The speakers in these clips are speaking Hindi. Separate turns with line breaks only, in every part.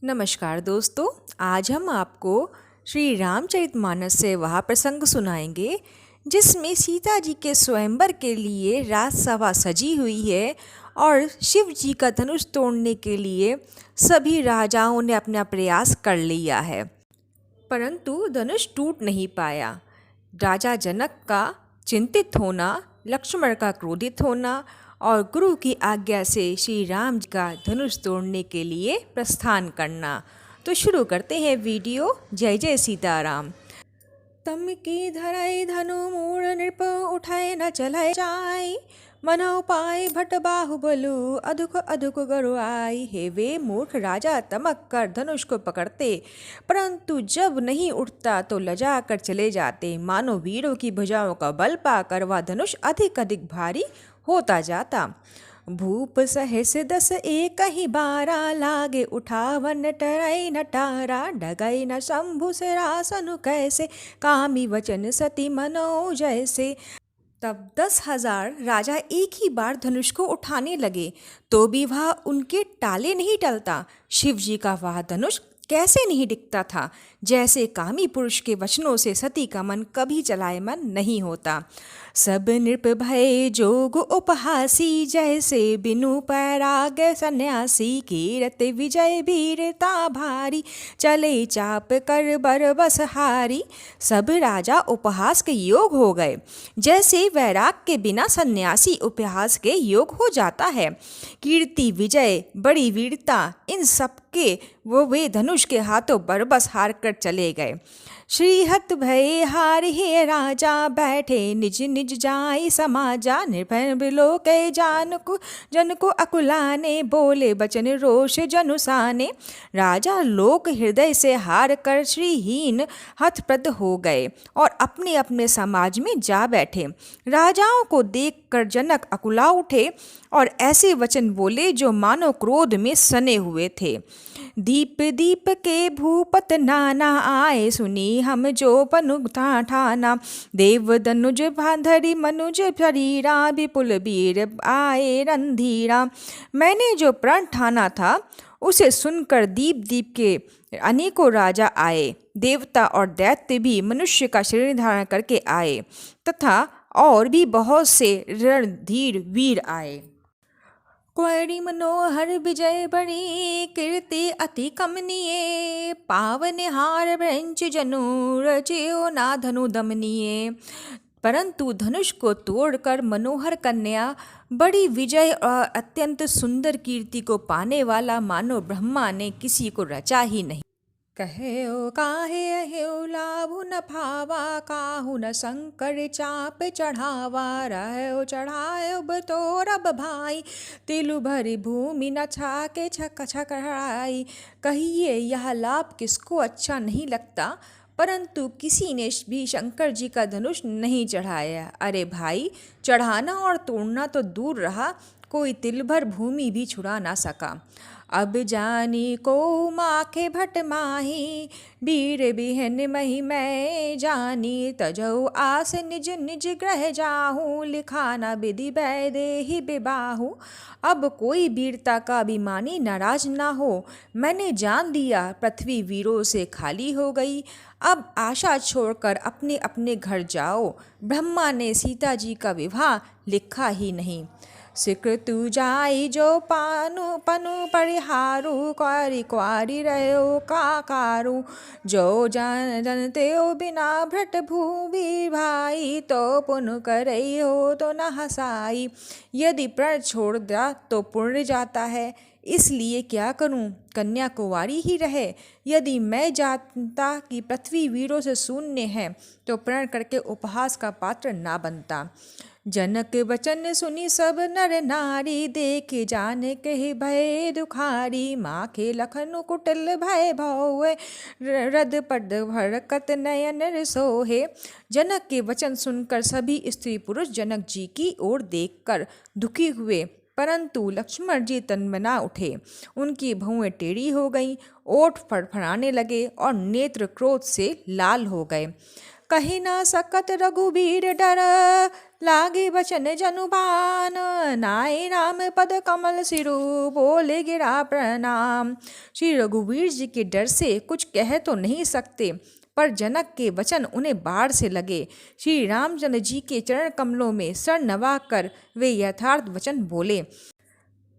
नमस्कार दोस्तों। आज हम आपको श्री रामचरितमानस से वह प्रसंग सुनाएंगे जिसमें सीता जी के स्वयंवर के लिए राजसभा सजी हुई है और शिव जी का धनुष तोड़ने के लिए सभी राजाओं ने अपना प्रयास कर लिया है, परंतु धनुष टूट नहीं पाया। राजा जनक का चिंतित होना, लक्ष्मण का क्रोधित होना और गुरु की आज्ञा से श्री राम जी का धनुष तोड़ने के लिए प्रस्थान करना। तो शुरू करते हैं वीडियो। जय जय सीताराम। तम की धराई धनु मूड़ नृप उठाए न चलाए जाई, मनो पाए भट बाहुबलु अधुक अधुक गरु आई। हे वे मूर्ख राजा तमक कर धनुष को पकड़ते, परंतु जब नहीं उठता तो लजा कर चले जाते। मानो वीरों की भुजाओं का बल पाकर वह धनुष अधिक अधिक भारी होता जाता। भूप सहस दस एक ही बारा, लागे उठावन टराई नटारा। डगई न शंभु सिरासनु कैसे, कामी वचन सती मनो जैसे। तब 10,000 राजा एक ही बार धनुष को उठाने लगे तो भी वह उनके टाले नहीं टलता। शिव जी का वह धनुष कैसे नहीं दिखता था, जैसे कामी पुरुष के वचनों से सती का मन कभी चलायमान नहीं होता। सब नृप भय जोग उपहासी, जैसे बिनु पैराग सन्यासी। कीरत विजय वीरता भारी, चले चाप कर बरबस हारी। सब राजा उपहास के योग हो गए, जैसे वैराग के बिना सन्यासी उपहास के योग हो जाता है। कीर्ति विजय बड़ी वीरता इन सबके वो वे धनुष के हाथों बरबस हार कर चले गए। श्रीहत भय हार हे राजा, बैठे निज निज जाई समाजा। निर्भय बिलो के जन को अकुलाने, बोले बचन रोष जनुसाने। राजा लोक हृदय से हार कर श्रीहीन हतप्रद हो गए और अपने अपने समाज में जा बैठे। राजाओं को देखकर जनक अकुला उठे और ऐसे वचन बोले जो मानो क्रोध में सने हुए थे। दीप दीप के भूपत नाना, आए सुनी हम जो पनु ठाना। देव दनुज भाधरी मनुज शरीरा, विपुल वीर आए रणधीरा। मैंने जो प्रण ठाना था उसे सुनकर दीप दीप के अनेकों राजा आए। देवता और दैत्य भी मनुष्य का शरीर धारण करके आए तथा और भी बहुत से रणधीर वीर आए। क्वरी मनोहर विजय बड़ी, कीर्ति अति कमनीय। पावन हार ब्रंच जनु, रचयो ना धनु दमनीय। परंतु धनुष को तोड़कर मनोहर कन्या, बड़ी विजय और अत्यंत सुंदर कीर्ति को पाने वाला मानो ब्रह्मा ने किसी को रचा ही नहीं। कहो काहे अहेउ लाभु न भावा, काहू न शंकर चाप चढ़ावा। रहो चढ़ायो बतोरब भाई, तिलु भरी भूमि न छाके छक छकराई। कहिए यह लाभ किसको अच्छा नहीं लगता, परंतु किसी ने भी शंकर जी का धनुष नहीं चढ़ाया। अरे भाई, चढ़ाना और तोड़ना तो दूर रहा, कोई तिल भर भूमि भी छुड़ा ना सका। अब जानी को माखे भट माही, वीर बिहन मही मैं जानी। तजौ आस निज निज ग्रह जाहूँ, लिखाना विधि वैदेही विबाहु। अब कोई वीरता का अभिमानी नाराज ना हो, मैंने जान दिया पृथ्वी वीरों से खाली हो गई। अब आशा छोड़कर अपने अपने घर जाओ। ब्रह्मा ने सीता जी का विवाह लिखा ही नहीं। स्वीकृतु जाई जो पानु पनु परिहारु, क्वारी क्वारी रहो काकारु। जो जनते हो बिना भ्रट भूमि भाई, तो पुन करई हो तो न हसाई। यदि प्रण छोड़ दिया तो पुण्य जाता है, इसलिए क्या करूं, कन्या कुंवारी ही रहे। यदि मैं जानता कि पृथ्वी वीरों से शून्य है तो प्रण करके उपहास का पात्र ना बनता। जनक वचन सुनी सब नर नारी, देखे जाने कहे भय दुखारी। माखे लखनु कुटिल भय भौवे, रद पद भड़कत नयन सोहे। जनक के वचन सुनकर सभी स्त्री पुरुष जनक जी की ओर देखकर दुखी हुए, परंतु लक्ष्मण जी तनमना उठे। उनकी भौएं टेढ़ी हो गईं, ओठ फड़फड़ाने लगे और नेत्र क्रोध से लाल हो गए। कही ना सकत रघुबीर डर, लागे बचन जनुबान, नाय राम पद कमल सिरु, बोले गिरा प्रणाम। श्री रघुवीर जी के डर से कुछ कह तो नहीं सकते, पर जनक के वचन उन्हें बाढ़ से लगे। श्री रामचंद्र जी के चरण कमलों में सर नवा कर वे यथार्थ वचन बोले।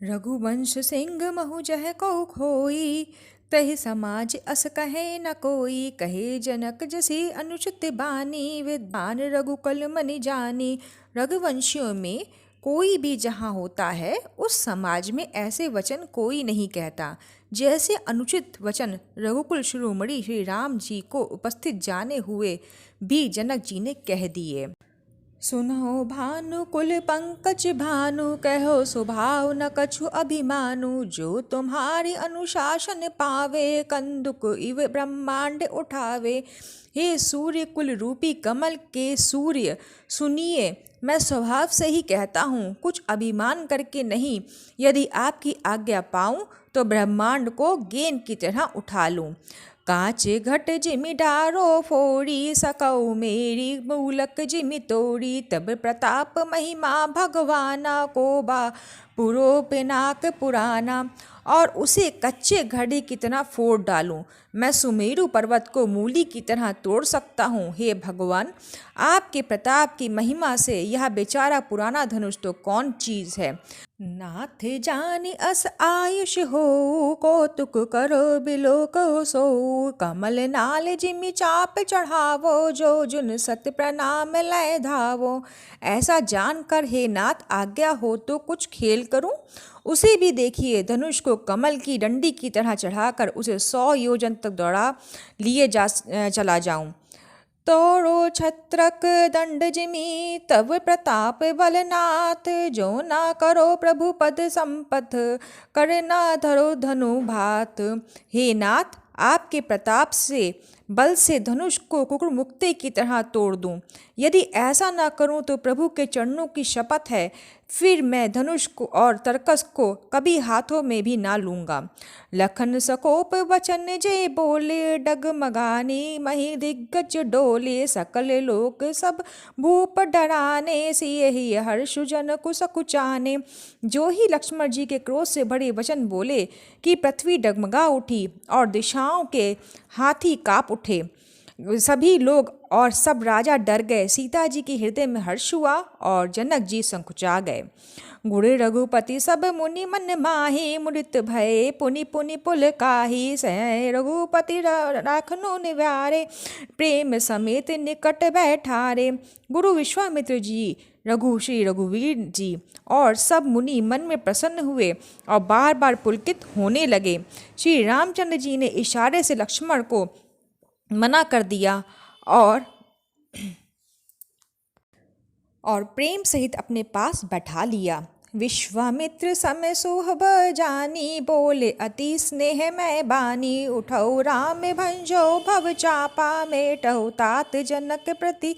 रघुवंश सिंह महु जह को खोई, तहि समाज अस कहे न कोई। कहे जनक जसी अनुचित बानी, विद्वान रघुकुल मनि जानी। रघुवंशियों में कोई भी जहाँ होता है, उस समाज में ऐसे वचन कोई नहीं कहता जैसे अनुचित वचन रघुकुल शिरोमणि श्री राम जी को उपस्थित जाने हुए भी जनक जी ने कह दिए। सुनो भानु कुल पंकज भानु, कहो स्वभाव न कछु अभिमानु। जो तुम्हारी अनुशासन पावे, कंदुक इव ब्रह्मांड उठावे। हे सूर्य कुल रूपी कमल के सूर्य, सुनिए मैं स्वभाव से ही कहता हूँ, कुछ अभिमान करके नहीं। यदि आपकी आज्ञा पाऊँ तो ब्रह्मांड को गेंद की तरह उठा लूँ। कांचे घट जिमि डारो फोड़ी, सकौ मेरी मूलक जिमि तोड़ी। तब प्रताप महिमा भगवाना, को बा पुरो पिनाक पुराना। और उसे कच्चे घड़े की तरह फोड़ डालूं। मैं सुमेरु पर्वत को मूली की तरह तोड़ सकता हूँ। हे भगवान, आपके प्रताप की महिमा से यह बेचारा पुराना धनुष तो कौन चीज है। नाथ जानि अस आयुष हो, कौतुक करो बिलोक सो। कमल नाल जिमि चाप चढ़ावो, जो जुन सत प्रणाम लय धावो। ऐसा जानकर हे नाथ आज्ञा हो तो कुछ खेल करूं। उसे भी देखिए, धनुष को कमल की डंडी की तरह चढ़ाकर उसे 100 योजन तक दौड़ा लिए चला जाऊं। तोड़ो छत्रक दंड जिमि, तब प्रताप बलनाथ। जो ना करो प्रभु पद संपथ, कर ना धरो धनु भात। हे नाथ, आपके प्रताप से बल से धनुष को कुकुर मुक्ते की तरह तोड़ दूं। यदि ऐसा ना करूं तो प्रभु के चरणों की शपथ है, फिर मैं धनुष को और तरकस को कभी हाथों में भी ना लूंगा। लखन सकोप वचन जे बोले, डगमगाने मही दिग्गज डोले। सकल लोक सब भूप डराने, सिए ही हर्ष जन कुसकुचाने। जो ही लक्ष्मण जी के क्रोध से बड़े वचन बोले कि पृथ्वी डगमगा उठी और दिशाओं के हाथी काँप उठे। सभी लोग और सब राजा डर गए। सीता जी के हृदय में हर्ष हुआ और जनक जी संकुचा गए। गुणे रघुपति सब मुनि मन माही, मुदित भय पुनि पुनि पुल काही। सह रघुपति राखनो निवारे, प्रेम समेत निकट बैठारे। गुरु विश्वामित्र जी, श्री रघुवीर जी और सब मुनि मन में प्रसन्न हुए और बार बार पुलकित होने लगे। श्री रामचंद्र जी ने इशारे से लक्ष्मण को मना कर दिया और प्रेम सहित अपने पास बैठा लिया। विश्वामित्र समय सोहब जानी, बोले अति स्नेह मैं बानी। उठौ राम भंजो भव चापा, मेटौ तात जनक प्रति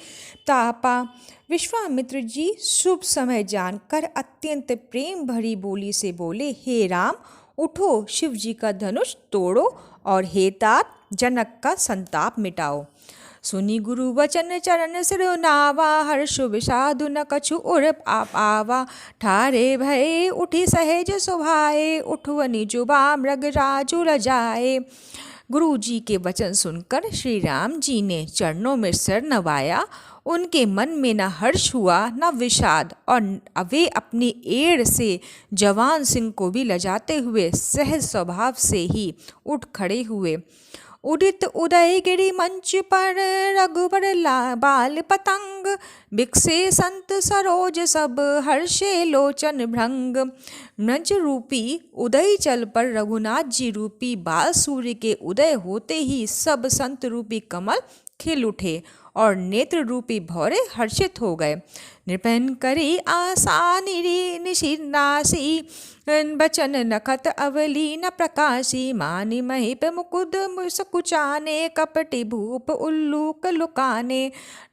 तापा। विश्वामित्र जी शुभ समय जानकर अत्यंत प्रेम भरी बोली से बोले, हे राम, उठो, शिव जी का धनुष तोड़ो और हे तात, जनक का संताप मिटाओ। सुनी गुरु वचन चरण सिर नावा, हर्ष विषादु न कछु उर आवा। ठारे भय उठी सहज सुभाए, उठवनि जुबा मृग राजु लजाए। गुरु जी के वचन सुनकर श्री राम जी ने चरणों में सिर नवाया। उनके मन में न हर्ष हुआ न विषाद, और वे अपनी एड़ से जवान सिंह को भी लजाते हुए सहज स्वभाव से ही उठ खड़े हुए। उदित उदय गिरि मंच पर, रघुबर बाल पतंग। बिकसे संत सरोज सब, हर्षे लोचन भृंग। मृज रूपी उदय चल पर रघुनाथ जी रूपी बाल सूर्य के उदय होते ही सब संत रूपी कमल खिल उठे और नेत्र रूपी भौरे हर्षित हो गए। नृपन करी आशा निशिनासी, बचन नखत अवली न प्रकाशी। मानि महिप मुकुद मुसकुचाने, कपटि भूप उल्लूक लुकाने।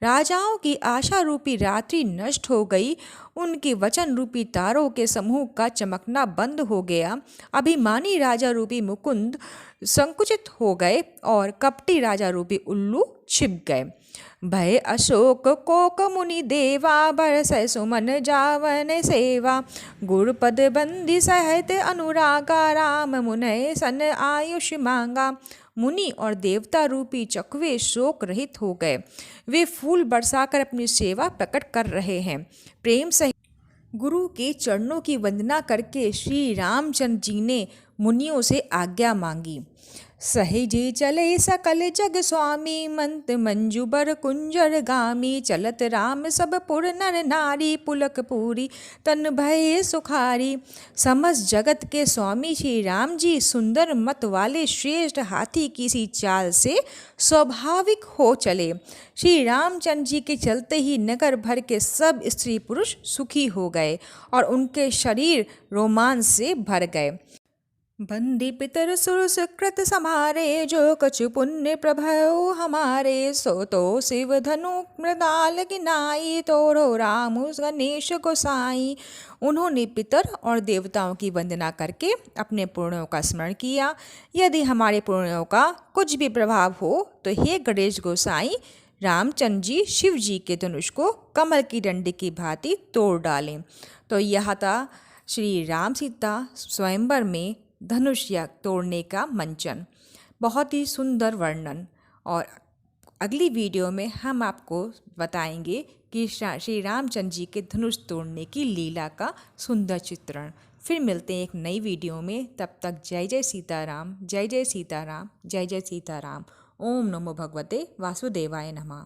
राजाओं की आशा रूपी रात्रि नष्ट हो गई। उनके वचन रूपी तारों के समूह का चमकना बंद हो गया। अभिमानी राजा रूपी मुकुंद संकुचित हो गए और कपटी राजा रूपी उल्लू छिप गए। भय अशोक कोक मुनि देवा, बरसै सुमन जावन सेवा। गुरुपद बंदी सहित अनुरागा, राम मुनय सन आयुष मांगा। मुनि और देवता रूपी चकवे शोक रहित हो गए। वे फूल बरसाकर अपनी सेवा प्रकट कर रहे हैं। प्रेम सहित गुरु के चरणों की वंदना करके श्री रामचंद्र जी ने मुनियों से आज्ञा मांगी। सहेजे चले सकल जग स्वामी, मंत मंजुबर कुंजर गामी। चलत राम सब पुर नर नारी, पुलक पूरी तन भय सुखारी। समस्त जगत के स्वामी श्री राम जी सुंदर मत वाले श्रेष्ठ हाथी की सी चाल से स्वाभाविक हो चले। श्री रामचंद्र जी के चलते ही नगर भर के सब स्त्री पुरुष सुखी हो गए और उनके शरीर रोमांच से भर गए। बंदी पितर सुर सुकृत समारे, जो कछु पुण्य प्रभयो हमारे। सो तो शिव धनु मृदाल गिनाई, तोरो राम गणेश गोसाई। उन्होंने पितर और देवताओं की वंदना करके अपने पुण्यों का स्मरण किया। यदि हमारे पुण्यों का कुछ भी प्रभाव हो तो हे गणेश गोसाई, रामचंद्र जी शिव जी के धनुष को कमल की डंडी की भांति तोड़ डालें। तो यह था श्री राम सीता स्वयंवर में धनुष तोड़ने का मंचन। बहुत ही सुंदर वर्णन। और अगली वीडियो में हम आपको बताएंगे कि श्री रामचंद्र जी के धनुष तोड़ने की लीला का सुंदर चित्रण। फिर मिलते हैं एक नई वीडियो में। तब तक जय जय सीताराम, जय जय सीताराम, जय जय सीताराम। ओम नमो भगवते वासुदेवाय नमः।